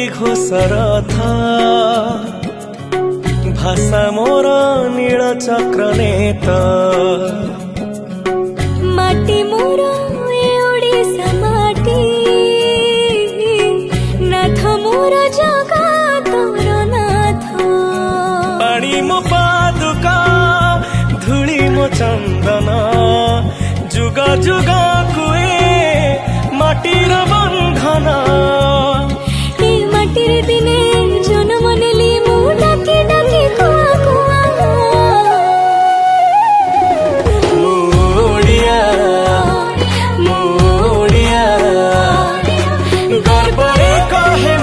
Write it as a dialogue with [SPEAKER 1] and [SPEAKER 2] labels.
[SPEAKER 1] घोषर था भाषा मोर नील चक्र नेता
[SPEAKER 2] माटी मोर ए ओडिसा माटी नाथ मोर जगतर नाथ
[SPEAKER 1] पाणी मो पादुका धूली मो चंदन जुग जुग कुए माटीर बंधन
[SPEAKER 2] ए माटीर दिने जन्म नेली मु डाकी डाकी कुआ कुआ
[SPEAKER 1] मोड़िया मोड़िया गर्वरे कहे